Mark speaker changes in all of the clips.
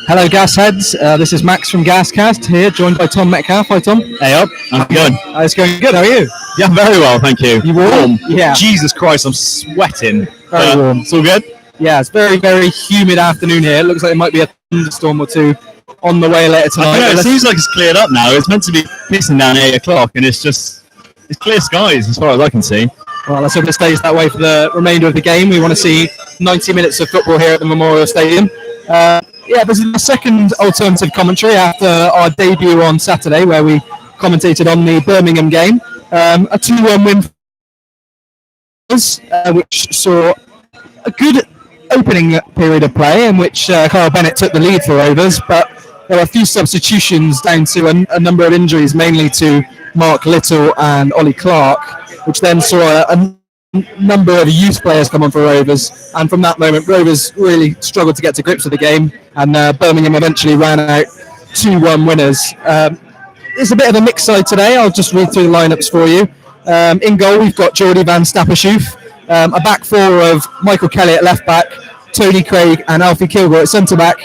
Speaker 1: Hello, Gasheads. This is Max from Gascast here, joined by Tom Metcalf. Hi, Tom.
Speaker 2: Hey up, I'm good.
Speaker 1: It's going good. How are you?
Speaker 2: Yeah, very well, thank you.
Speaker 1: You warm? Yeah.
Speaker 2: Jesus Christ, I'm sweating.
Speaker 1: Very warm.
Speaker 2: It's all good?
Speaker 1: Yeah, it's very, very humid afternoon here. It looks like there might be a thunderstorm or two on the way later tonight.
Speaker 2: I know, it seems like it's cleared up now. It's meant to be pissing down at 8 o'clock, and it's clear skies as far as I can see.
Speaker 1: Well, let's hope it stays that way for the remainder of the game. We want to see 90 minutes of football here at the Memorial Stadium. This is the second alternative commentary after our debut on Saturday, where we commentated on the Birmingham game. A 2-1 win for us, which saw a good opening period of play in which Carl Bennett took the lead for Rovers, but there were a few substitutions down to a number of injuries, mainly to Mark Little and Ollie Clark, which then saw a number of youth players come on for Rovers, and from that moment Rovers really struggled to get to grips with the game, and Birmingham eventually ran out 2-1 winners. It's a bit of a mixed side today. I'll just read through the lineups for you. In goal we've got Jordi van Stapperschoof, a back four of Michael Kelly at left back, Tony Craig and Alfie Kilgore at centre back,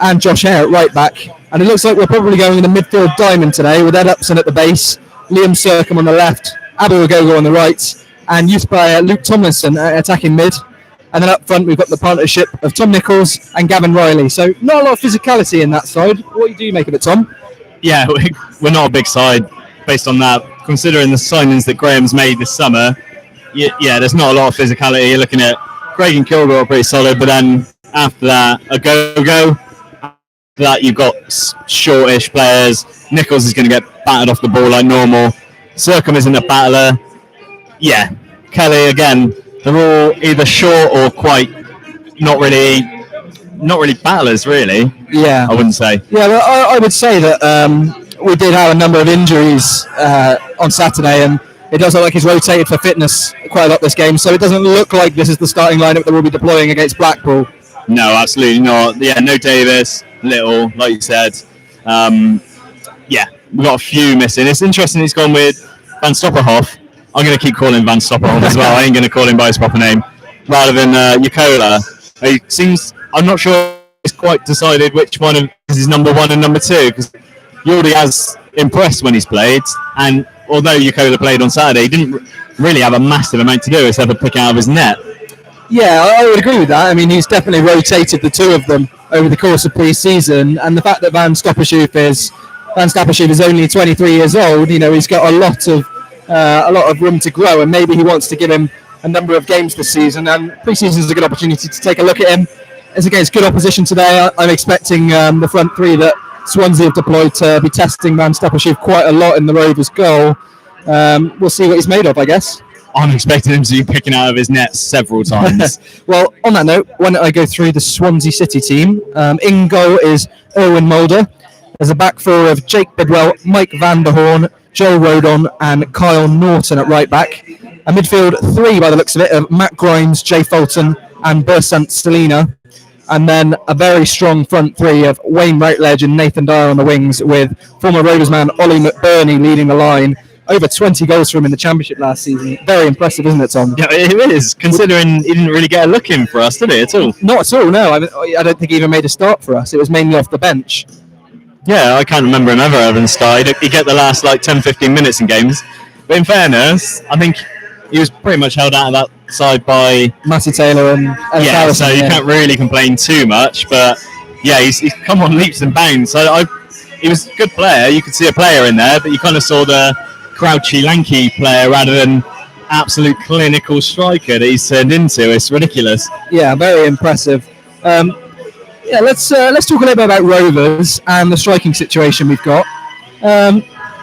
Speaker 1: and Josh Hare at right back. And it looks like we're probably going in a midfield diamond today, with Ed Upson at the base, Liam Sercombe on the left, Abu Agogo on the right, and youth player Luke Tomlinson attacking mid. And then up front we've got the partnership of Tom Nichols and Gavin Riley. So not a lot of physicality in that side. What do you make of it, Tom?
Speaker 2: Yeah, we're not a big side based on that. Considering the signings that Graham's made this summer, there's not a lot of physicality. You're looking at Craig and Kilgore are pretty solid, but then after that, Agogo. After that, you've got shortish players. Nichols is going to get battered off the ball like normal. Sercombe isn't a battler. Yeah, Kelly again. They're all either short or quite not really battlers, really.
Speaker 1: Yeah,
Speaker 2: I wouldn't say.
Speaker 1: Yeah, well, I would say that we did have a number of injuries on Saturday, and it does look like he's rotated for fitness quite a lot this game. So it doesn't look like this is the starting lineup that we'll be deploying against Blackpool.
Speaker 2: No, absolutely not. Yeah, no Davis, Little, like you said. We've got a few missing. It's interesting he's gone with Van Stopperhoff. I'm going to keep calling Van Stopperhoff as well. I ain't going to call him by his proper name. Rather than Yukola. I'm not sure he's quite decided which one is his number one and number two, because Jordi has impressed when he's played, and although Yukola played on Saturday, he didn't really have a massive amount to do except for pick out of his net.
Speaker 1: Yeah, I would agree with that. I mean, he's definitely rotated the two of them over the course of pre-season, and the fact that Van Stapperschoof is only 23 years old, he's got a lot of room to grow, and maybe he wants to give him a number of games this season, and pre-season is a good opportunity to take a look at him. As against good opposition today, I'm expecting the front three that Swansea have deployed to be testing Van Stapperschoof quite a lot in the Rovers' goal. We'll see what he's made of, I guess.
Speaker 2: I'm expecting him to be picking out of his net several times.
Speaker 1: Well, on that note, why don't I go through the Swansea City team? In goal is Erwin Mulder. There's a back four of Jake Bidwell, Mike van der Hoorn, Joel Rodon and Kyle Norton at right back. A midfield three, by the looks of it, of Matt Grimes, Jay Fulton and Bersant Stelina. And then a very strong front three of Wayne Routledge and Nathan Dyer on the wings, with former Rovers man Ollie McBurney leading the line. Over 20 goals for him in the Championship last season. Very impressive, isn't it, Tom?
Speaker 2: Yeah, it is, considering he didn't really get a look in for us, did he, at all?
Speaker 1: Not at all, no. I don't think he even made a start for us. It was mainly off the bench.
Speaker 2: Yeah, I can't remember him ever having started. He get the last 10-15 minutes in games. But in fairness, I think he was pretty much held out of that side by
Speaker 1: Matty Taylor and
Speaker 2: Harrison. So you can't really complain too much. But yeah, he's come on leaps and bounds. So he was a good player. You could see a player in there, but you kind of saw the crouchy, lanky player rather than absolute clinical striker that he's turned into. It's ridiculous.
Speaker 1: Yeah, very impressive. Let's talk a little bit about Rovers and the striking situation we've got.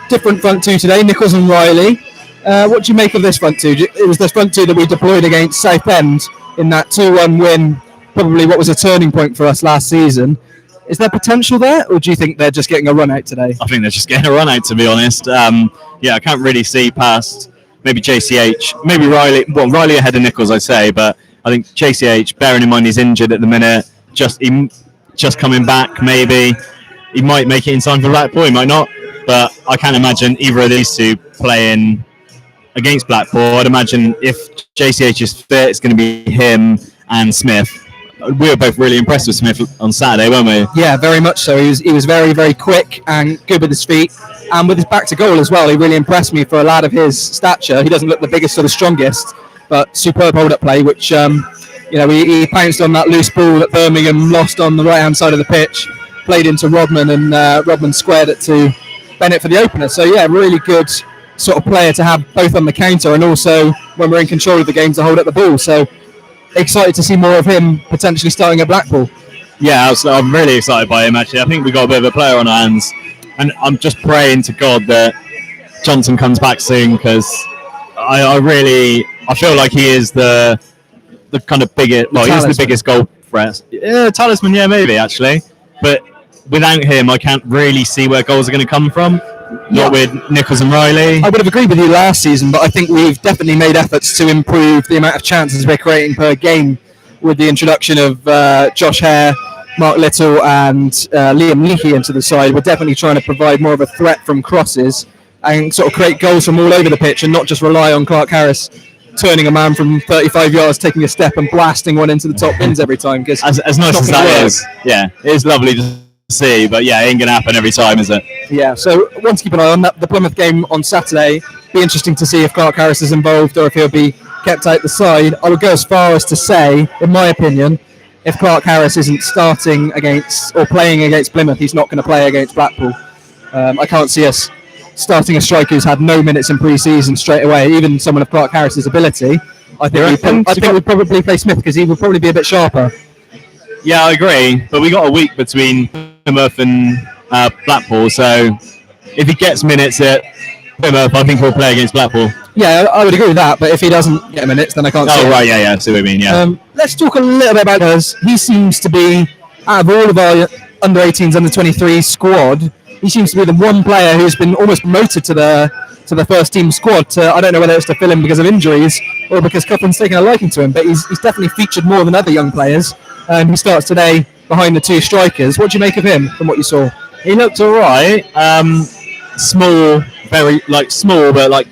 Speaker 1: Different front two today, Nichols and Riley. What do you make of this front two? It was this front two that we deployed against Southend in that 2-1 win, probably what was a turning point for us last season. Is there potential there, or do you think they're just getting a run out today?
Speaker 2: I think they're just getting a run out, to be honest. I can't really see past maybe JCH, maybe Riley. Well, Riley ahead of Nichols, I'd say, but I think JCH, bearing in mind he's injured at the minute, just coming back, maybe he might make it in time for Blackpool, he might not. But I can't imagine either of these two playing against Blackpool. I'd imagine if JCH is fit, it's going to be him and Smith. we were both really impressed with Smith on Saturday, weren't we?
Speaker 1: Yeah, very much so. He was very, very quick and good with his feet, and with his back to goal as well. He really impressed me for a lad of his stature. He doesn't look the biggest or the strongest, but superb hold-up play, which he pounced on that loose ball that Birmingham lost on the right-hand side of the pitch, played into Rodman, and Rodman squared it to Bennett for the opener. So yeah, really good sort of player to have both on the counter and also when we're in control of the game to hold up the ball. So excited to see more of him potentially starting at Blackpool.
Speaker 2: Yeah, I'm really excited by him actually. I think we got a bit of a player on our hands, and I'm just praying to God that Johnson comes back soon, because I feel like he is the kind of biggest. Well, he's the biggest goal threat. Yeah, talisman. Yeah, maybe actually, but without him, I can't really see where goals are going to come from. Not with Nichols and Riley.
Speaker 1: I would have agreed with you last season, but I think we've definitely made efforts to improve the amount of chances we're creating per game with the introduction of Josh Hare, Mark Little and Liam Leakey into the side. We're definitely trying to provide more of a threat from crosses and sort of create goals from all over the pitch and not just rely on Clark Harris turning a man from 35 yards, taking a step and blasting one into the top bins every time. As
Speaker 2: nice as that is, yeah, it is lovely to see, but yeah, it ain't going to happen every time, is it?
Speaker 1: Yeah, so one to keep an eye on, the Plymouth game on Saturday. Be interesting to see if Clark Harris is involved or if he'll be kept out the side. I would go as far as to say, in my opinion, if Clark Harris isn't starting against or playing against Plymouth, he's not going to play against Blackpool. I can't see us starting a striker who's had no minutes in pre-season straight away, even someone of Clark Harris's ability. I think we'd probably play Smith because he would probably be a bit sharper.
Speaker 2: Yeah, I agree, but we got a week between Plymouth and Blackpool, so if he gets minutes at Plymouth, I think we'll play against Blackpool.
Speaker 1: Yeah, I would agree with that, but if he doesn't get minutes, then I can't see it.
Speaker 2: Oh, right, yeah, I see what you mean, yeah.
Speaker 1: Let's talk a little bit about us. He seems to be, out of all of our under-18s, under-23 squad, he seems to be the one player who's been almost promoted to the first team squad. I don't know whether it's to fill in because of injuries or because Coughlin's taken a liking to him, but he's definitely featured more than other young players. He starts today behind the two strikers. What do you make of him from what you saw?
Speaker 2: He looked all right. Small, very small, but like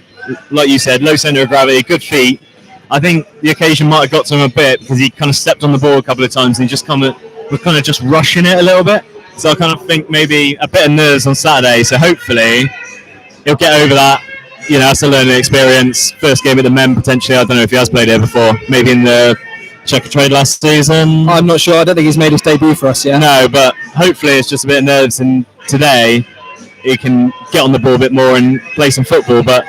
Speaker 2: you said, low centre of gravity, good feet. I think the occasion might have got to him a bit because he kind of stepped on the ball a couple of times and he just was kind of just rushing it a little bit. So I kind of think maybe a bit of nerves on Saturday. So hopefully he'll get over that. You know, that's a learning experience. First game at the men potentially. I don't know if he has played here before. Maybe in the Checker Trade last season.
Speaker 1: I'm not sure. I don't think he's made his debut for us yet.
Speaker 2: No, but hopefully it's just a bit of nerves, and today he can get on the ball a bit more and play some football. But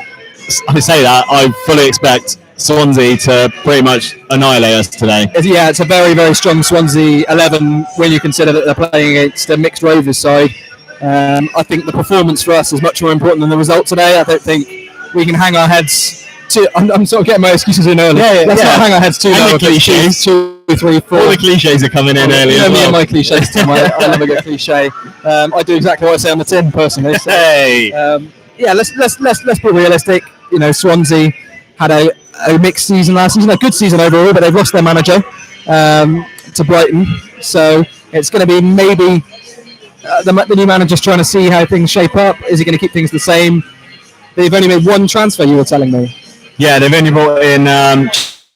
Speaker 2: I say that, I fully expect Swansea to pretty much annihilate us today.
Speaker 1: Yeah, it's a very, very strong Swansea 11 when you consider that they're playing against a mixed Rovers side. I think the performance for us is much more important than the result today. I don't think we can hang our heads to... I'm sort of getting my excuses in early. Let's not hang our heads too low.
Speaker 2: And the cliches.
Speaker 1: 2, 3, 4.
Speaker 2: All the cliches are coming in early.
Speaker 1: Me and my cliches, Tim. I never get cliche. I do exactly what I say on the tin, personally. So,
Speaker 2: hey.
Speaker 1: Let's be realistic. You know, Swansea had a mixed season last season, a good season overall, but they've lost their manager to Brighton. So it's going to be maybe the new manager's trying to see how things shape up. Is he going to keep things the same? They've only made one transfer, you were telling me.
Speaker 2: Yeah, they've only brought in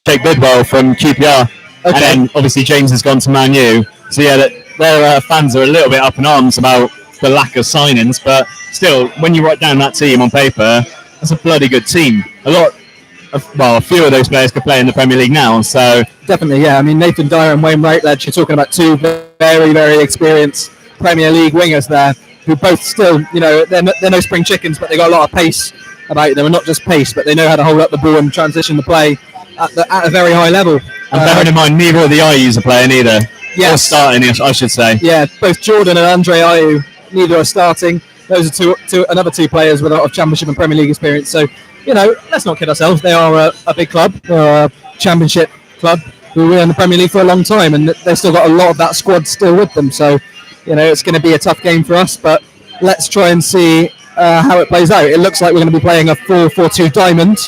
Speaker 2: Jake Bidwell from QPR. Okay. And then obviously James has gone to Man U. So yeah, their fans are a little bit up in arms about the lack of signings, but still, when you write down that team on paper, that's a bloody good team. A few of those players could play in the Premier League now, so...
Speaker 1: Definitely, yeah. I mean, Nathan Dyer and Wayne Routledge, you're talking about two very, very experienced Premier League wingers there, who both still, you know, they're no spring chickens, but they got a lot of pace about them, and not just pace, but they know how to hold up the ball and transition the play at a very high level. And
Speaker 2: bearing in mind, neither of the Ayus are playing either.
Speaker 1: Yes.
Speaker 2: Or starting, I should say.
Speaker 1: Yeah, both Jordan and Andre Ayew, neither are starting. Those are another two players with a lot of Championship and Premier League experience. So, you know, let's not kid ourselves. They are a big club. They're a Championship club who were in the Premier League for a long time, and they've still got a lot of that squad still with them. So, you know, it's going to be a tough game for us, but let's try and see how it plays out. It looks like we're going to be playing a 4-4-2 diamond.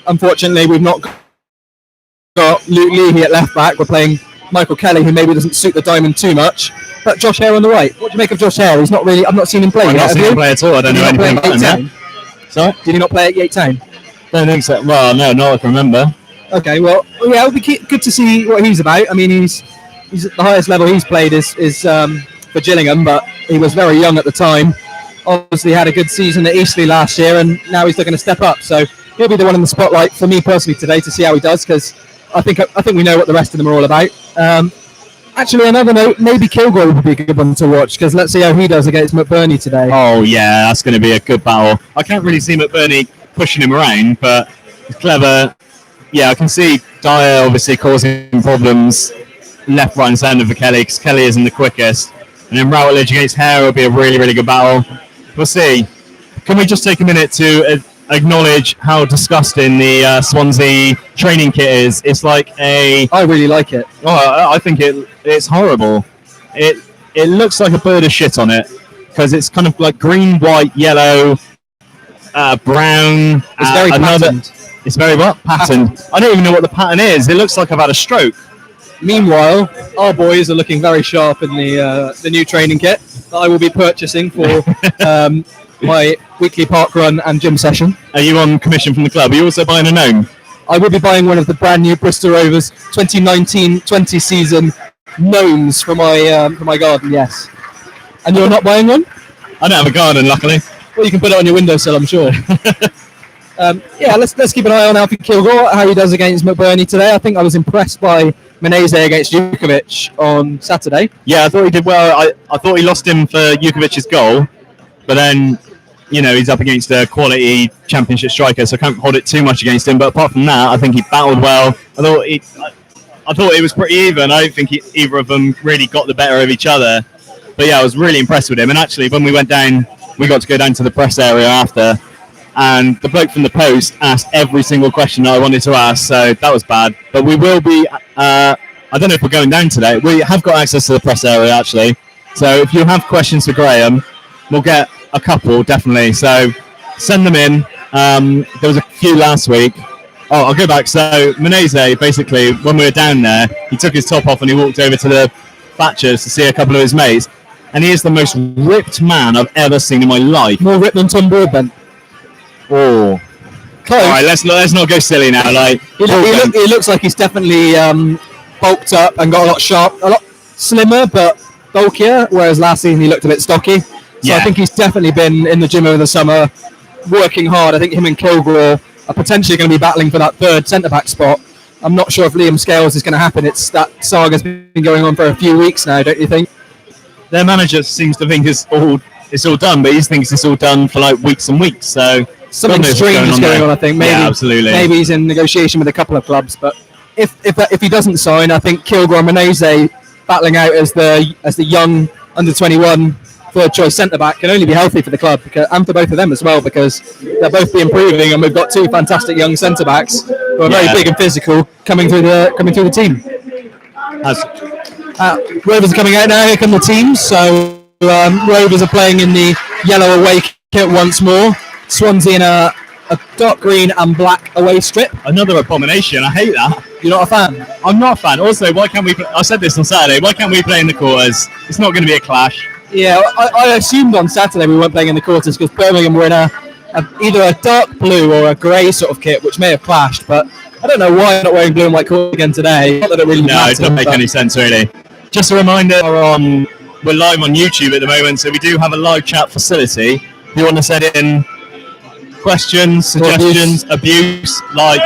Speaker 1: Unfortunately, we've not got Luke Leahy at left back. We're playing Michael Kelly, who maybe doesn't suit the diamond too much. But Josh Hare on the right. What do you make of Josh Hare? He's not really... I've not seen him play.
Speaker 2: I've not seen him play at all. I don't know anything about him.
Speaker 1: Sorry? Did he not play at Yate Town?
Speaker 2: Don't think so. Well, no, not I can remember.
Speaker 1: Okay, well, yeah, it'll be good to see what he's about. I mean, he's at the highest level he's played is for Gillingham, but he was very young at the time. Obviously, had a good season at Eastleigh last year, and now he's looking to step up. So he'll be the one in the spotlight for me personally today to see how he does, because I think we know what the rest of them are all about. Actually, another note, maybe Kilgore would be a good one to watch, because let's see how he does against McBurney today.
Speaker 2: Oh yeah, that's going to be a good battle. I can't really see McBurney pushing him around, but he's clever. Yeah, I can see Dyer obviously causing problems left, right and centre for Kelly, because Kelly isn't the quickest. And then Routledge against Hare will be a really, really good battle. We'll see. Can we just take a minute to acknowledge how disgusting the Swansea training kit is? It's like
Speaker 1: I really like it.
Speaker 2: Oh, I think it's horrible. It looks like a bird of shit on it, because it's kind of like green, white, yellow, brown.
Speaker 1: It's very patterned.
Speaker 2: It's very what? Patterned. I don't even know what the pattern is. It looks like I've had a stroke.
Speaker 1: Meanwhile, our boys are looking very sharp in the new training kit that I will be purchasing for my weekly park run and gym session.
Speaker 2: Are you on commission from the club? Are you also buying a gnome?
Speaker 1: I will be buying one of the brand new Bristol Rovers 2019-20 season gnomes for my garden. Yes. And you're not buying one?
Speaker 2: I don't have a garden, luckily.
Speaker 1: Well, you can put it on your windowsill, I'm sure. Yeah, let's keep an eye on Alfie Kilgore, how he does against McBurney today. I think I was impressed by Menezes against Jukovic on Saturday.
Speaker 2: Yeah, I thought he did well. I thought he lost him for Jukovic's goal, but then, you know, he's up against a quality championship striker, so I can't hold it too much against him. But apart from that, I think he battled well. I thought it was pretty even. I don't think either of them really got the better of each other. But yeah, I was really impressed with him. And actually, when we went down, we got to go down to the press area after. And the bloke from the Post asked every single question that I wanted to ask, so that was bad. But we will be, I don't know if we're going down today. We have got access to the press area, actually. So if you have questions for Graham, we'll get a couple, definitely. So send them in. There was a few last week. Oh, I'll go back. So Menezes, basically, when we were down there, he took his top off and he walked over to the Thatchers to see a couple of his mates. And he is the most ripped man I've ever seen in my life.
Speaker 1: More ripped than Tom Broadbent.
Speaker 2: Oh, close. All right, let's not go silly now. Like
Speaker 1: he looks like he's definitely bulked up and got a lot slimmer, but bulkier. Whereas last season he looked a bit stocky. So yeah. I think he's definitely been in the gym over the summer, working hard. I think him and Kilgore are potentially going to be battling for that third centre back spot. I'm not sure if Liam Scales is going to happen. It's that saga's been going on for a few weeks now, don't you think?
Speaker 2: Their manager seems to think it's all done, but he thinks it's all done for like weeks and weeks. So
Speaker 1: something strange is going on. I think maybe,
Speaker 2: yeah, absolutely.
Speaker 1: Maybe he's in negotiation with a couple of clubs. But if he doesn't sign, I think Kilgore and Menezes battling out as the young under 21 third choice centre back can only be healthy for the club and for both of them as well, because they'll both be improving, and we've got two fantastic young centre backs who are very big and physical coming through the team. Rovers are coming out now. Here come the teams. So Rovers are playing in the yellow away kit once more. Swansea in a dark green and black away strip.
Speaker 2: Another abomination. I hate that.
Speaker 1: You're not a fan?
Speaker 2: I'm not a fan. Also, why can't we? I said this on Saturday. Why can't we play in the quarters? It's not going to be a clash.
Speaker 1: Yeah, I assumed on Saturday we weren't playing in the quarters because Birmingham were in either a dark blue or a grey sort of kit, which may have clashed. But I don't know why I'm not wearing blue and white quarters again today. Not that it really matters.
Speaker 2: No, it doesn't make any sense really. Just a reminder, we're live on YouTube at the moment, so we do have a live chat facility. If you want to send in questions, suggestions, abuse, like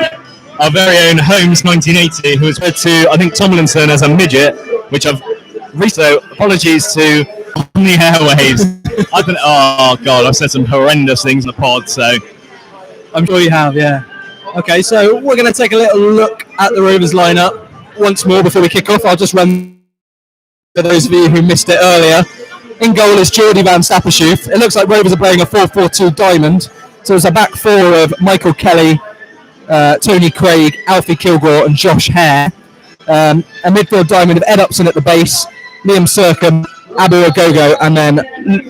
Speaker 2: our very own Holmes 1980, who was referred to, I think, Tomlinson as a midget, which I've so apologies to on the airwaves. Oh God, I've said some horrendous things in the pod, so
Speaker 1: I'm sure you have, yeah. Okay, so we're going to take a little look at the Rovers lineup once more before we kick off. I'll just run for those of you who missed it earlier. In goal is Jordi van Stappershoef. It looks like Rovers are playing a 4-4-2 diamond. So it's a back four of Michael Kelly, Tony Craig, Alfie Kilgore and Josh Hare. A midfield diamond of Ed Upson at the base, Liam Sercombe, Abu Agogo, and then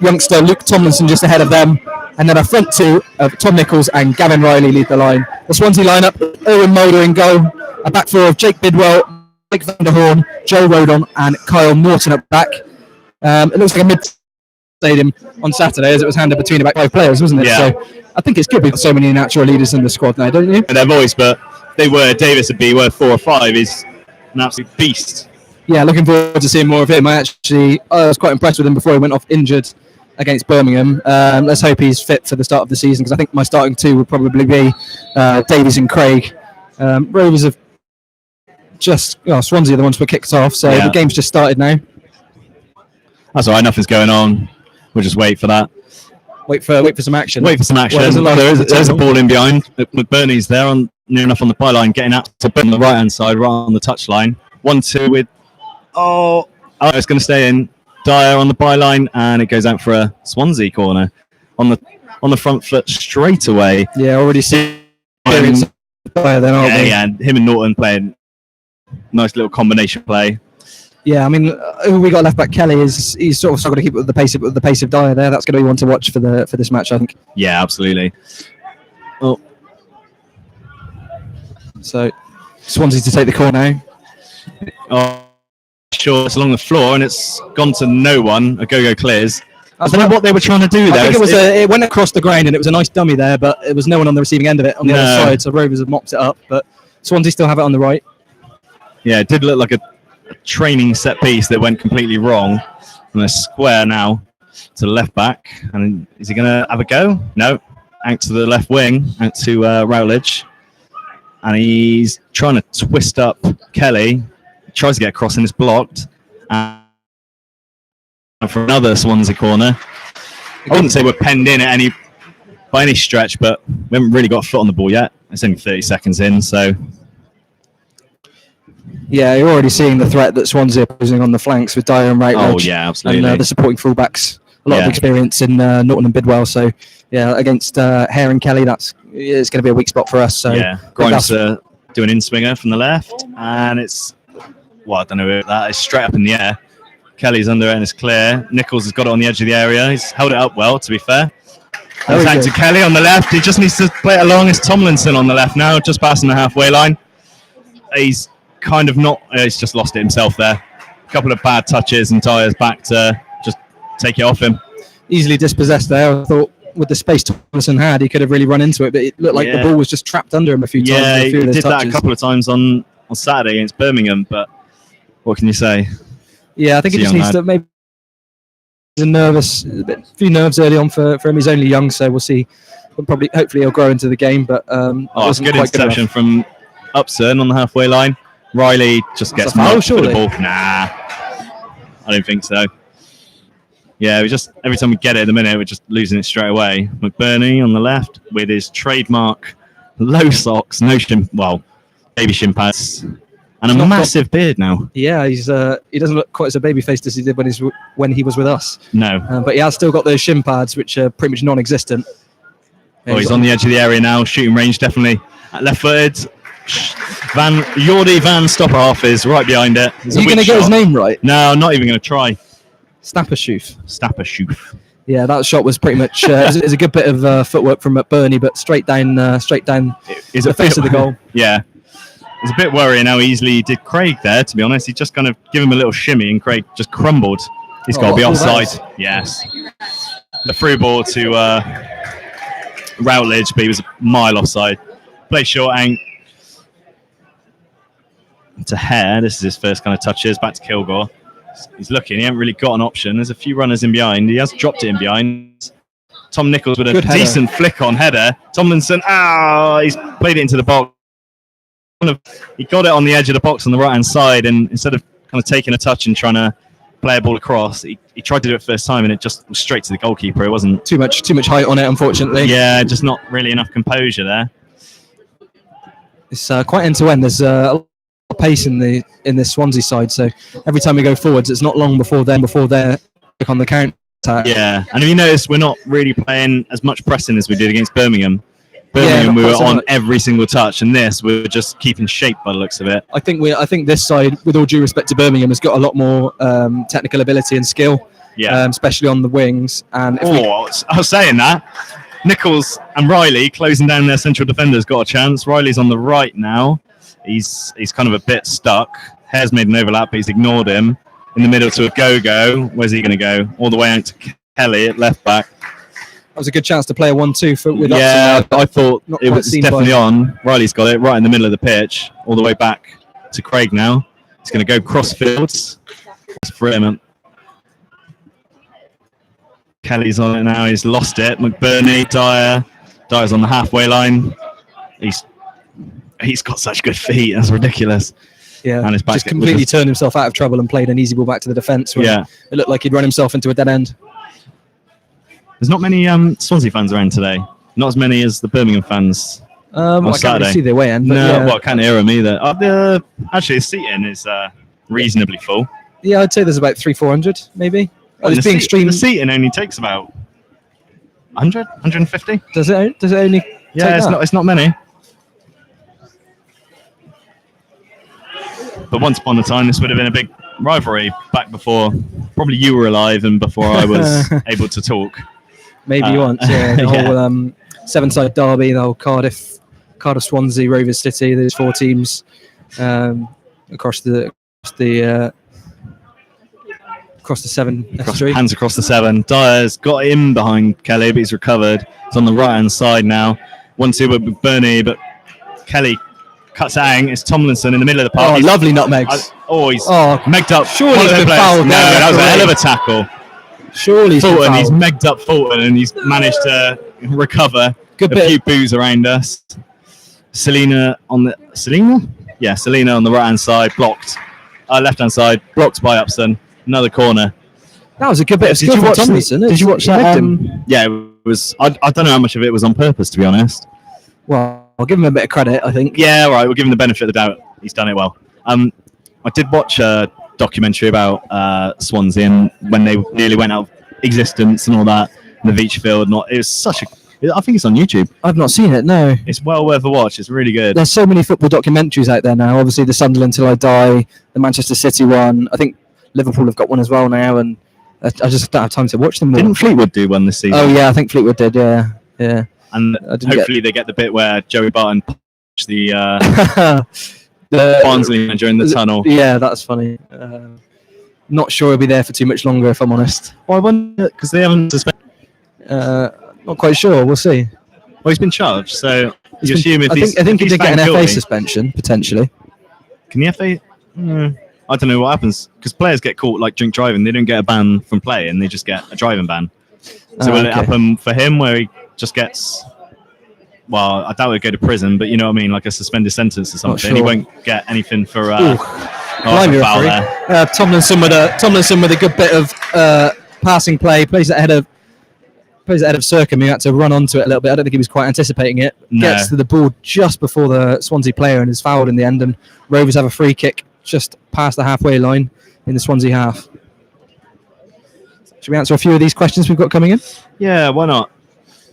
Speaker 1: youngster Luke Tomlinson just ahead of them. And then a front two of Tom Nichols and Gavin Riley lead the line. The Swansea lineup, Owen Mulder in goal. A back four of Jake Bidwell, Mike van der Horn, Joe Rodon and Kyle Norton at back. It looks like a mid-stadium on Saturday as it was handed between about 5 players, wasn't it?
Speaker 2: Yeah.
Speaker 1: So I think it's good we've got so many natural leaders in the squad now, don't you?
Speaker 2: And their voice, but they were. Davis would be worth 4 or 5. He's an absolute beast.
Speaker 1: Yeah, looking forward to seeing more of him. I was quite impressed with him before he went off injured against Birmingham. Let's hope he's fit for the start of the season, because I think my starting two would probably be Davies and Craig. Rovers have Swansea are the ones who kicked off, so the game's just started now.
Speaker 2: That's all right, nothing's going on. We'll just wait for that.
Speaker 1: Wait for some action.
Speaker 2: Wait for some action.
Speaker 1: Well,
Speaker 2: there's a ball in behind. McBurney's there, near enough on the byline, getting out to on the right-hand side, right on the touchline. 1-2 with... Oh, it's going to stay in. Dyer on the byline, and it goes out for a Swansea corner on the front foot straight away.
Speaker 1: Yeah, already see. Dyer then, aren't we?
Speaker 2: Yeah, and him and Norton playing nice little combination play.
Speaker 1: Yeah, I mean, who we got left back Kelly he's sort of struggled to keep up with the pace of Dyer there. That's going to be one to watch for this match, I think.
Speaker 2: Yeah, absolutely. Oh,
Speaker 1: so Swansea to take the corner now.
Speaker 2: Oh, sure, it's along the floor and it's gone to no one. A go clears. I don't know what they were trying to do there.
Speaker 1: I think it went across the ground and it was a nice dummy there, but it was no one on the receiving end of it on the other side. So Rovers have mopped it up, but Swansea still have it on the right.
Speaker 2: Yeah, it did look like a training set piece that went completely wrong. And a square now to the left back. And is he going to have a go? No. Out to the left wing, out to Rowledge. And he's trying to twist up Kelly. He tries to get across and it's blocked. And for another Swansea corner. I wouldn't say we're penned in by any stretch, but we haven't really got a foot on the ball yet. It's only 30 seconds in, so...
Speaker 1: Yeah, you're already seeing the threat that Swansea are posing on the flanks with Dyer and Routledge.
Speaker 2: Oh, yeah, absolutely.
Speaker 1: And the supporting fullbacks, a lot of experience in Norton and Bidwell. So, yeah, against Hare and Kelly, it's going to be a weak spot for us. So
Speaker 2: yeah, Grimes do an in-swinger from the left, and it's, I don't know, that is straight up in the air. Kelly's under it and it's clear. Nichols has got it on the edge of the area. He's held it up well, to be fair. It's out to Kelly on the left. He just needs to play it along. It's Tomlinson on the left now, just passing the halfway line. He's kind of not, he's just lost it himself there. A couple of bad touches and Dyer's back to just take it off him.
Speaker 1: Easily dispossessed there. I thought with the space Tomlinson had, he could have really run into it, but it looked like the ball was just trapped under him a few times.
Speaker 2: Yeah, he did that a couple of times on Saturday against Birmingham, but what can you say?
Speaker 1: Yeah, I think he just needs to maybe... He's a few nerves early on for him. He's only young, so we'll see. Hopefully he'll grow into the game, but
Speaker 2: it's a good interception from Upson on the halfway line. Riley just gets marked for the ball. Nah, I don't think so. Yeah, every time we get it at the minute, we're just losing it straight away. McBurney on the left with his trademark low socks, baby shin pads, and a massive beard now.
Speaker 1: Yeah, he doesn't look quite as a baby faced as he did when he was with us.
Speaker 2: No,
Speaker 1: but he has still got those shin pads, which are pretty much non-existent.
Speaker 2: He's on the edge of the area now. Shooting range definitely. Left-footed. Jordi Van Stopperhoff is right behind it.
Speaker 1: Are you going to get his name right?
Speaker 2: No, I'm not even going to try.
Speaker 1: Stappershoof. Yeah, that shot was pretty much it's a good bit of footwork from McBurney, but straight down the face of the goal.
Speaker 2: Yeah. It's a bit worrying how easily he did Craig there, to be honest. He just kind of gave him a little shimmy and Craig just crumbled. He's got to be offside. Yes. The through ball to Routledge, but he was a mile offside. Play short and to Hare. This is his first kind of touches. Back to Kilgore. He's looking. He hasn't really got an option. There's a few runners in behind. He has dropped it in behind. Tom Nichols with a decent flick on header. Tomlinson. He's played it into the box. He got it on the edge of the box on the right-hand side, and instead of kind of taking a touch and trying to play a ball across, he tried to do it first time, and it just was straight to the goalkeeper. It wasn't
Speaker 1: too much height on it, unfortunately.
Speaker 2: Yeah, just not really enough composure there.
Speaker 1: It's quite end to end. There's a lot of pace in this Swansea side, so every time we go forwards, it's not long before they're on the counter attack.
Speaker 2: Yeah, and if you notice, we're not really playing as much pressing as we did against Birmingham. We were on every single touch, and we were just keeping shape by the looks of it.
Speaker 1: I think this side, with all due respect to Birmingham, has got a lot more technical ability and skill, especially on the wings. And
Speaker 2: I was saying that. Nichols and Riley closing down their central defenders got a chance. Riley's on the right now. He's kind of a bit stuck. Hare's made an overlap, but he's ignored him. In the middle to a go-go. Where's he going to go? All the way out to Kelly at left back.
Speaker 1: was a good chance to play a 1-2 with
Speaker 2: Yeah,
Speaker 1: Upson.
Speaker 2: I thought
Speaker 1: Not
Speaker 2: it
Speaker 1: quite
Speaker 2: was
Speaker 1: seen
Speaker 2: definitely
Speaker 1: by-
Speaker 2: on. Riley's got it right in the middle of the pitch, all the way back to Craig now. He's going to go cross fields. That's brilliant. Kelly's on it now. He's lost it. McBurney, Dyer's on the halfway line. He's got such good feet. That's ridiculous.
Speaker 1: Yeah,
Speaker 2: And his back
Speaker 1: just completely turned himself out of trouble and played an easy ball back to the defence.
Speaker 2: Yeah.
Speaker 1: It looked like he'd run himself into a dead end.
Speaker 2: There's not many Swansea fans around today. Not as many as the Birmingham fans.
Speaker 1: I can't
Speaker 2: Saturday.
Speaker 1: really see their way in. But
Speaker 2: No,
Speaker 1: yeah.
Speaker 2: well, I can't hear them either. Actually, the seating is reasonably full.
Speaker 1: Yeah, I'd say there's about 300-400 maybe. It's being streamed.
Speaker 2: The seating only takes about 100, 150.
Speaker 1: Does it only?
Speaker 2: Yeah,
Speaker 1: take that?
Speaker 2: it's not many. But once upon a time, this would have been a big rivalry back before probably you were alive and before I was able to talk.
Speaker 1: Maybe once. Yeah, the
Speaker 2: yeah.
Speaker 1: whole seven-side derby, the whole Cardiff, Swansea, Rovers City. There's 4 teams across the 7 estuary.
Speaker 2: Hands across the 7. Dyer's got him behind Kelly, but he's recovered. It's on the right-hand side now. 1-2 with Bernie, but Kelly cuts out. It's Tomlinson in the middle of the park.
Speaker 1: Oh, lovely nutmegs.
Speaker 2: He's
Speaker 1: Oh,
Speaker 2: megged up.
Speaker 1: surely
Speaker 2: one of
Speaker 1: he's
Speaker 2: the
Speaker 1: been
Speaker 2: players.
Speaker 1: fouled
Speaker 2: No,
Speaker 1: there,
Speaker 2: that was a
Speaker 1: referee.
Speaker 2: hell of a tackle.
Speaker 1: Surely he's been
Speaker 2: Fulton, he's
Speaker 1: fouled.
Speaker 2: megged up Fulton, and he's managed to recover.
Speaker 1: Good
Speaker 2: a
Speaker 1: bit.
Speaker 2: few boos around us. Selina on the right-hand side, blocked. Left-hand side, blocked by Upson. Another corner.
Speaker 1: That was a good bit of skill from Tomlinson.
Speaker 2: Did you watch
Speaker 1: He
Speaker 2: that?
Speaker 1: megged him.
Speaker 2: Yeah, it was. I don't know how much of it was on purpose, to be honest.
Speaker 1: Well, I'll give him a bit of credit, I think.
Speaker 2: Yeah, right. We'll give him the benefit of the doubt. He's done it well. I did watch a documentary about Swansea and when they nearly went out of existence and all that. The Beach Field. It was such a. I think it's on YouTube.
Speaker 1: I've not seen it, no.
Speaker 2: It's well worth a watch. It's really good.
Speaker 1: There's so many football documentaries out there now. Obviously, the Sunderland Till I Die, the Manchester City one. I think Liverpool have got one as well now, and I just don't have time to watch them all.
Speaker 2: Didn't Fleetwood do one this season?
Speaker 1: Oh, yeah, I think Fleetwood did, yeah.
Speaker 2: And
Speaker 1: I didn't
Speaker 2: hopefully they get the bit where Joey Barton punched the
Speaker 1: The-
Speaker 2: Barnsley manager in the tunnel.
Speaker 1: Yeah, that's funny. Not sure he'll be there for too much longer, if I'm honest.
Speaker 2: Well, I wonder, because they haven't suspended.
Speaker 1: Not quite sure. We'll see.
Speaker 2: Well, he's been charged, so you assume if
Speaker 1: I
Speaker 2: he's.
Speaker 1: think he
Speaker 2: if he's
Speaker 1: did get an
Speaker 2: found
Speaker 1: FA
Speaker 2: guilty-
Speaker 1: suspension, potentially.
Speaker 2: Can the FA? I don't know what happens because players get caught like drink driving. They don't get a ban from playing; they just get a driving ban. So will it
Speaker 1: okay.
Speaker 2: happen for him where he just gets? Well, I doubt he'll go to prison, but you know what I mean, like a suspended sentence or something.
Speaker 1: sure.
Speaker 2: He won't get anything for.
Speaker 1: Blimey,
Speaker 2: foul
Speaker 1: referee.
Speaker 2: there.
Speaker 1: Tomlinson with a good bit of passing play. Plays it ahead of Circum, who had to run onto it a little bit. I don't think he was quite anticipating it.
Speaker 2: No.
Speaker 1: Gets to the ball just before the Swansea player and is fouled in the end. And Rovers have a free kick just past the halfway line in the Swansea half. Should we answer a few of these questions we've got coming in?
Speaker 2: Yeah, why not?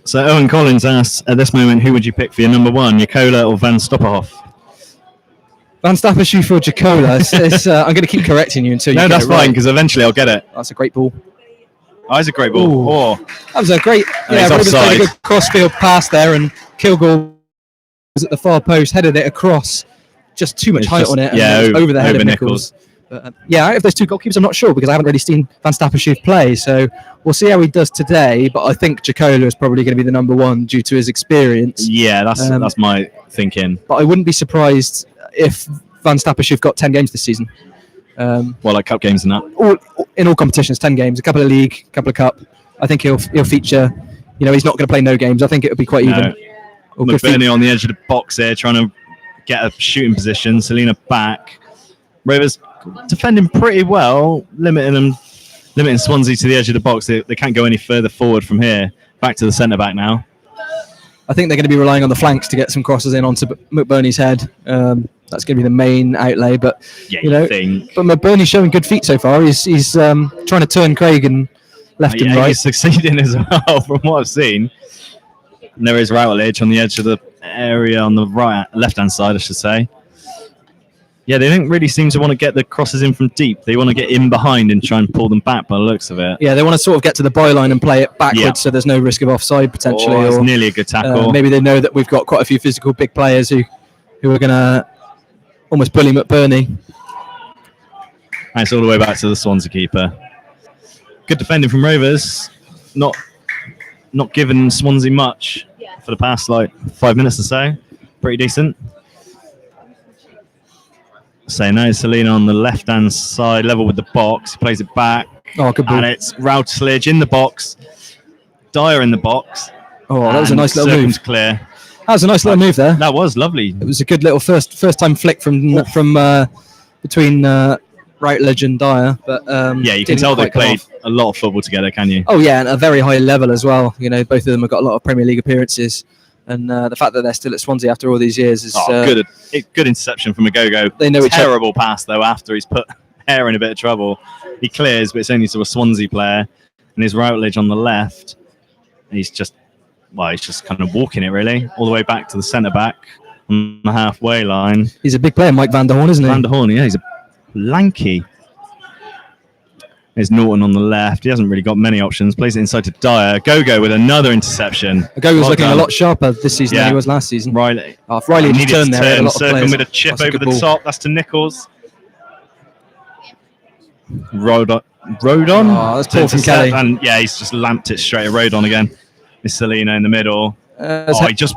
Speaker 2: So Owen Collins asks, at this moment, who would you pick for your number 1, Yakola or Van Stopperhoff?
Speaker 1: Van Stappershoef for Jacola. I'm going to keep correcting you until you
Speaker 2: No,
Speaker 1: get
Speaker 2: that's
Speaker 1: it right.
Speaker 2: fine, because eventually I'll get it.
Speaker 1: That's a great ball.
Speaker 2: Oh, it's a great ball.
Speaker 1: Ooh.
Speaker 2: Oh,
Speaker 1: That was a great.
Speaker 2: he's
Speaker 1: Rovers played
Speaker 2: offside.
Speaker 1: a good crossfield pass there, and Kilgore was at the far post, headed it across. Just too much
Speaker 2: It's
Speaker 1: height
Speaker 2: just-
Speaker 1: on it. And
Speaker 2: yeah,
Speaker 1: it was over the head
Speaker 2: over
Speaker 1: of Nichols.
Speaker 2: Nichols.
Speaker 1: But, out of those two goalkeepers, I'm not sure because I haven't really seen Van Stappershoef play. So we'll see how he does today. But I think Jacola is probably going to be the number 1 due to his experience.
Speaker 2: Yeah, that's my thinking.
Speaker 1: But I wouldn't be surprised if Van Stappershoef got 10 games this season.
Speaker 2: Well, like cup games and that.
Speaker 1: In all competitions, 10 games, a couple of league, a couple of cup. I think he'll feature. He's not going to play no games. I think it'll be quite even. Or good
Speaker 2: McBurney on the edge of the box here, trying to get a shooting position. Selina back. Rovers defending pretty well, limiting Swansea to the edge of the box. They can't go any further forward from here. Back to the centre back now.
Speaker 1: I think they're going to be relying on the flanks to get some crosses in onto McBurney's head. That's going to be the main outlay. But
Speaker 2: Yeah, think.
Speaker 1: but McBurney's showing good feet so far. He's trying to turn Craig and left and right.
Speaker 2: He's succeeding as well from what I've seen. And there is Routledge on the edge of the area on the left-hand side, I should say. Yeah, they don't really seem to want to get the crosses in from deep. They want to get in behind and try and pull them back by the looks of it.
Speaker 1: Yeah, they want to sort of get to the byline and play it backwards,
Speaker 2: Yeah.
Speaker 1: so there's no risk of offside potentially.
Speaker 2: It's
Speaker 1: or
Speaker 2: nearly a good tackle.
Speaker 1: maybe they know that we've got quite a few physical big players who are going to almost bully McBurney.
Speaker 2: And it's all the way back to the Swansea keeper. Good defending from Rovers. Not not given Swansea much for the past 5 minutes or so. Pretty decent. So now Selena on the left-hand side, level with the box. He plays it back.
Speaker 1: Oh, good ball.
Speaker 2: And it's Routledge in the box. Dyer in the box.
Speaker 1: Oh, that was a nice little move.
Speaker 2: Clear.
Speaker 1: That was a nice little move there.
Speaker 2: That was lovely.
Speaker 1: It was a good little first time flick from between Routledge and Dyer. But
Speaker 2: you can tell they played a lot of football together, can you?
Speaker 1: Oh yeah, and at a very high level as well. You know, both of them have got a lot of Premier League appearances. And the fact that they're still at Swansea after all these years is
Speaker 2: good. Good interception from Agogo.
Speaker 1: They know
Speaker 2: terrible pass though. After he's put Hare in a bit of trouble, he clears, but it's only to a Swansea player, and his Routledge on the left. And he's just kind of walking it really all the way back to the centre back on the halfway line.
Speaker 1: He's a big player, Mike van der Horn, isn't he?
Speaker 2: Van der Horn, yeah, he's a lanky. There's Norton on the left. He hasn't really got many options. Plays it inside to Dyer. Gogo with another interception.
Speaker 1: Gogo's looking a lot sharper this season than he was last season.
Speaker 2: Riley.
Speaker 1: If Riley just turned there, a lot of players.
Speaker 2: With a chip over the top. That's to Nichols. Rodon.
Speaker 1: Oh, that's poor from Kelly.
Speaker 2: And he's just lamped it straight at Rodon again. It's Selena in the middle. He just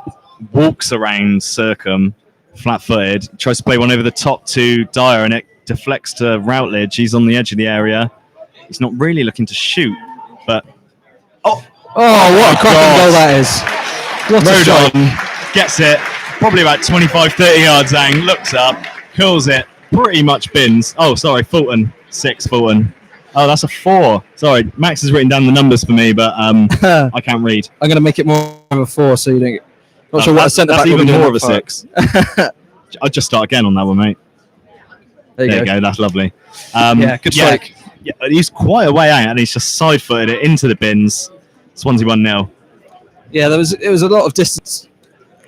Speaker 2: walks around Circum, flat-footed. Tries to play one over the top to Dyer, and it deflects to Routledge. He's on the edge of the area. He's not really looking to shoot, but...
Speaker 1: Oh, what a cracking goal that is.
Speaker 2: Rodon gets it, probably about 25, 30 yards out, looks up, curls it, pretty much bins. Oh, sorry, Fulton. 6, Fulton. Oh, that's a 4. Sorry, Max has written down the numbers for me, but I can't read.
Speaker 1: I'm going to make it more of a 4 so you don't... Not sure what a centre-back
Speaker 2: will be even more of a 6. I'll just start again on that one, mate. There you go. That's lovely.
Speaker 1: Good strike.
Speaker 2: Yeah, he's quite a way out, and he's just side-footed it into the bins. Swansea 1-0.
Speaker 1: Yeah, it was a lot of distance.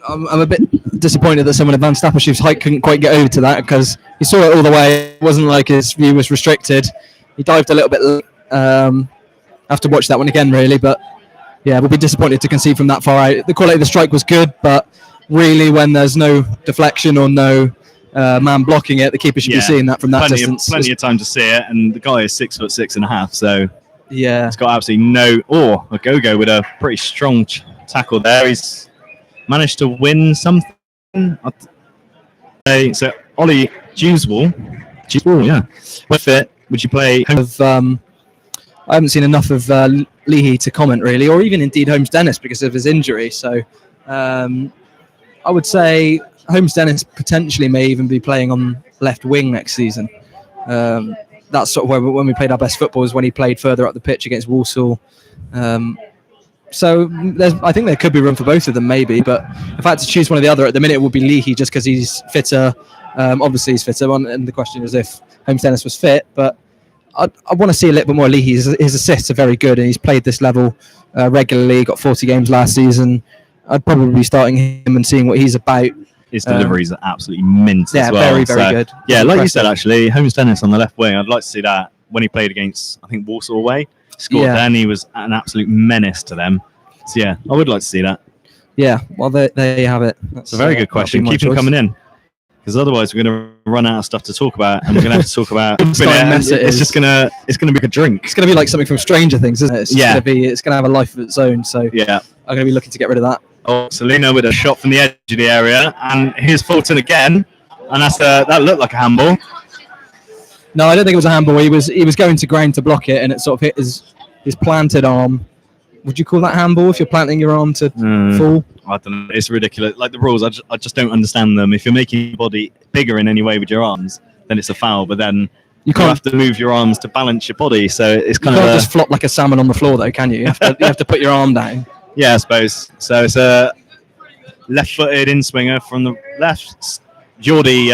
Speaker 1: I'm a bit disappointed that someone of Van Stappershoef's height couldn't quite get over to that because he saw it all the way. It wasn't like his view was restricted. He dived a little bit. I have to watch that one again, really. But yeah, we'll be disappointed to concede from that far out. The quality of the strike was good, but really, when there's no deflection or no man blocking it, the keeper should be seeing that from that distance.
Speaker 2: Plenty of time to see it, and the guy is 6'6.5", so
Speaker 1: yeah,
Speaker 2: it's got absolutely no. A go with a pretty strong tackle there. He's managed to win something. So Ollie Dewswall, yeah. With it, would you play?
Speaker 1: I haven't seen enough of Leahy to comment really, or even indeed Holmes Dennis because of his injury. So I would say Holmes Dennis potentially may even be playing on left wing next season. That's sort of where when we played our best football was when he played further up the pitch against Walsall. So I think there could be room for both of them maybe, but if I had to choose one or the other at the minute it would be Leahy just because he's fitter. Obviously he's fitter, and the question is if Holmes Dennis was fit, but I want to see a little bit more Leahy. His assists are very good and he's played this level regularly, got 40 games last season. I'd probably be starting him and seeing what he's about.
Speaker 2: His deliveries are absolutely mint as well.
Speaker 1: Yeah, very good.
Speaker 2: Yeah, like you said, actually, Holmes Dennis on the left wing, I'd like to see that when he played against, I think, Walsall away. Scored then, he was an absolute menace to them. So, yeah, I would like to see that.
Speaker 1: Yeah, well, there you have it.
Speaker 2: That's a very good question. Keep them coming in. Because otherwise we're going to run out of stuff to talk about, and we're going to have to talk about... it's going to be a drink.
Speaker 1: It's going to be like something from Stranger Things, isn't it? It's going to have a life of its own, so
Speaker 2: yeah, I'm
Speaker 1: going to be looking to get rid of that.
Speaker 2: Oh, Selena with a shot from the edge of the area, and here's Fulton again, and that looked like a handball.
Speaker 1: No, I don't think it was a handball. He was going to ground to block it, and it sort of hit his planted arm. Would you call that handball if you're planting your arm to fall?
Speaker 2: I don't know. It's ridiculous. Like the rules, I just don't understand them. If you're making your body bigger in any way with your arms, then it's a foul. But then you have to move your arms to balance your body, so it's kind of
Speaker 1: just flop like a salmon on the floor, though, can you? You have to put your arm down.
Speaker 2: Yeah, I suppose. So it's a left-footed in-swinger from the left. Geordie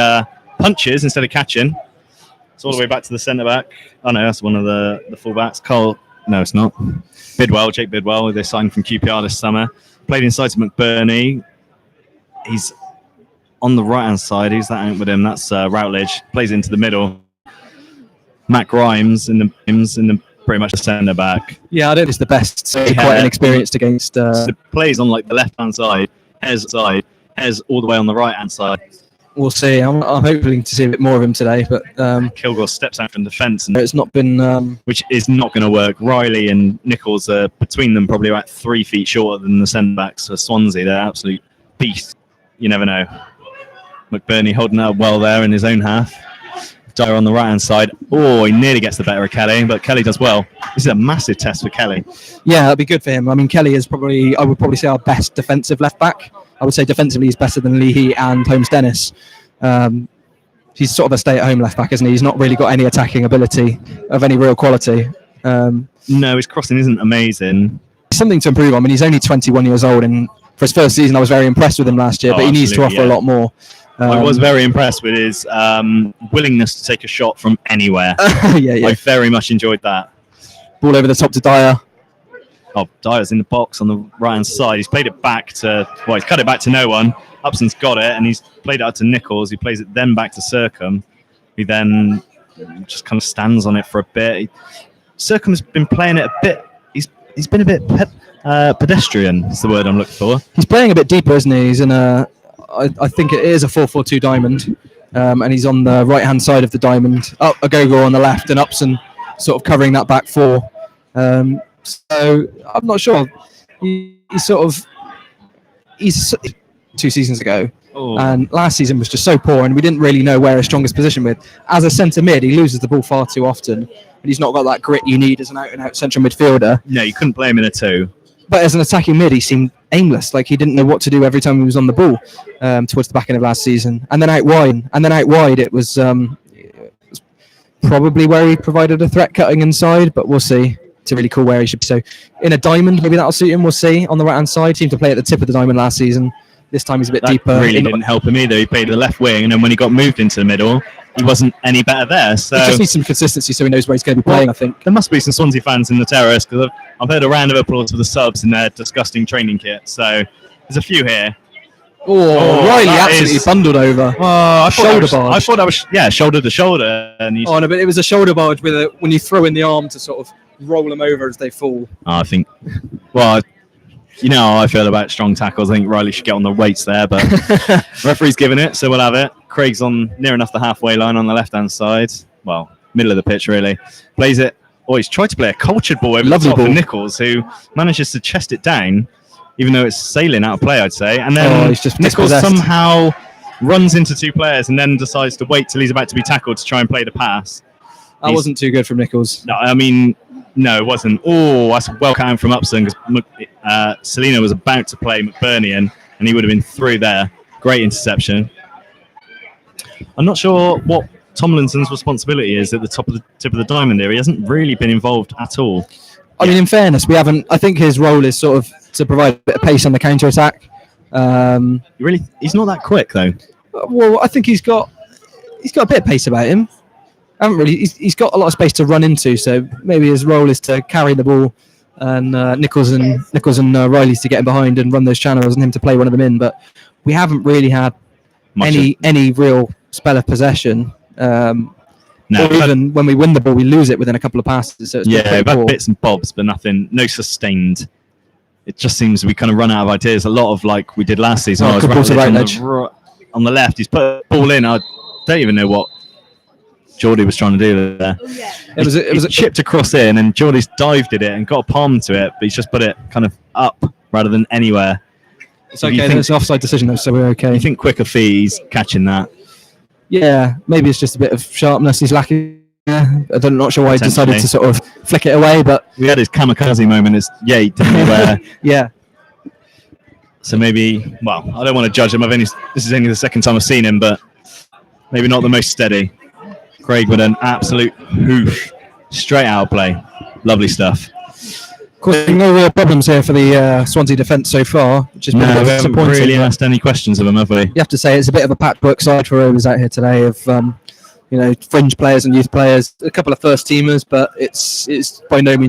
Speaker 2: punches instead of catching. It's all the way back to the centre-back. Oh, no, that's one of the full-backs. Cole. No, it's not. Jake Bidwell. They signed from QPR this summer. Played inside to McBurney. He's on the right-hand side. Who's that out with him? That's Routledge. Plays into the middle. Matt Grimes in the pretty much a centre back.
Speaker 1: Yeah, I don't think it's the best. So quite inexperienced against.
Speaker 2: So plays on like the left hand side, Hez all the way on the right hand side.
Speaker 1: we'll see. I'm hoping to see a bit more of him today, but
Speaker 2: Kilgore steps out from defence, and
Speaker 1: it's not been.
Speaker 2: which is not going to work. Riley and Nichols are between them probably about 3 feet shorter than the centre backs for Swansea. They're absolute beasts. You never know. McBurney holding up well there in his own half. Dyer on the right hand side. Oh, he nearly gets the better of Kelly, but Kelly does well. This is a massive test for Kelly.
Speaker 1: Yeah, that'd be good for him. I mean, Kelly is probably, I would probably say, our best defensive left back. I would say defensively he's better than Leahy and Holmes Dennis. He's sort of a stay-at-home left back, isn't he? He's not really got any attacking ability of any real quality.
Speaker 2: No, his crossing isn't amazing.
Speaker 1: Something to improve on. I mean, he's only 21 years old, and for his first season, I was very impressed with him last year. But he needs to offer a lot more.
Speaker 2: I was very impressed with his willingness to take a shot from anywhere.
Speaker 1: Yeah.
Speaker 2: I very much enjoyed that.
Speaker 1: Ball over the top to Dyer.
Speaker 2: Oh, Dyer's in the box on the right-hand side. He's played it back to... Well, he's cut it back to no one. Upson's got it, and he's played it out to Nichols. He plays it then back to Circum. He then just kind of stands on it for a bit. Circum's been playing it a bit... He's been a bit pedestrian, is the word I'm looking for.
Speaker 1: He's playing a bit deeper, isn't he? He's in a... I think it is a 4-4-2 diamond, and he's on the right-hand side of the diamond. Agogo on the left, and Upson sort of covering that back four. So I'm not sure. He's 2 seasons ago, and last season was just so poor, and we didn't really know where his strongest position with. As a centre mid, he loses the ball far too often, and he's not got that grit you need as an out-and-out central midfielder.
Speaker 2: No, you couldn't play him in a 2.
Speaker 1: But as an attacking mid, he seemed aimless. Like he didn't know what to do every time he was on the ball towards the back end of last season. And then out wide, it was probably where he provided a threat cutting inside. But we'll see. It's a really cool where he should be. So in a diamond, maybe that'll suit him. We'll see. On the right hand side, seemed to play at the tip of the diamond last season. This time he's a bit deeper.
Speaker 2: Really didn't help him either. He played the left wing, and then when he got moved into the middle, he wasn't any better there. So
Speaker 1: he just needs some consistency so he knows where he's going to be playing, I think.
Speaker 2: There must be some Swansea fans in the terrace, because I've heard a round of applause for the subs in their disgusting training kit. So there's a few here.
Speaker 1: Riley absolutely bundled over. Shoulder barge.
Speaker 2: I thought that was shoulder to shoulder. And
Speaker 1: no, but it was a shoulder barge with when you throw in the arm to sort of roll them over as they fall.
Speaker 2: I think, you know how I feel about strong tackles. I think Riley should get on the weights there, but referee's giving it, so we'll have it. Craig's on near enough the halfway line on the left-hand side. Well, middle of the pitch, really. Plays it. Oh, he's tried to play a cultured ball over the top of Nichols, who manages to chest it down, even though it's sailing out of play, I'd say. And then Nichols somehow runs into 2 players and then decides to wait till he's about to be tackled to try and play the pass.
Speaker 1: That wasn't too good from Nichols.
Speaker 2: No, I mean... No, it wasn't. Oh, that's well cut from Upson, because Selina was about to play McBurney and he would have been through there. Great interception. I'm not sure what Tomlinson's responsibility is at the tip of the diamond there. He hasn't really been involved at all.
Speaker 1: I mean, in fairness, we haven't. I think his role is sort of to provide a bit of pace on the counter attack.
Speaker 2: He's not that quick though.
Speaker 1: Well, I think he's got a bit of pace about him. He's got a lot of space to run into, so maybe his role is to carry the ball, and Nichols and Riley's to get in behind and run those channels, and him to play one of them in. But we haven't really had any real spell of possession. Even when we win the ball, we lose it within a couple of passes. So it's
Speaker 2: we've had bits and bobs, but no sustained. It just seems we kind of run out of ideas. A lot of like we did last season.
Speaker 1: On
Speaker 2: the left, he's put a ball in. I don't even know what Geordie was trying to do there. It was a chipped across in, and Geordie's dived at it and got a palm to it, but he's just put it kind of up rather than anywhere.
Speaker 1: It's okay. It's an offside decision though, so we're okay.
Speaker 2: You think quicker fees catching that?
Speaker 1: Yeah, maybe it's just a bit of sharpness he's lacking. I'm not sure why he decided to sort of flick it away, but
Speaker 2: we had his kamikaze moment as Yates, where
Speaker 1: yeah.
Speaker 2: So maybe, I don't want to judge him. This is only the second time I've seen him, but maybe not the most steady. Craig with an absolute hoof, straight out of play. Lovely stuff.
Speaker 1: Of course, no real problems here for the Swansea defence so far, which is
Speaker 2: we haven't really asked any questions of them, have we?
Speaker 1: You have to say it's a bit of a patchwork side for Rovers out here today of fringe players and youth players, a couple of first teamers, but it's by no means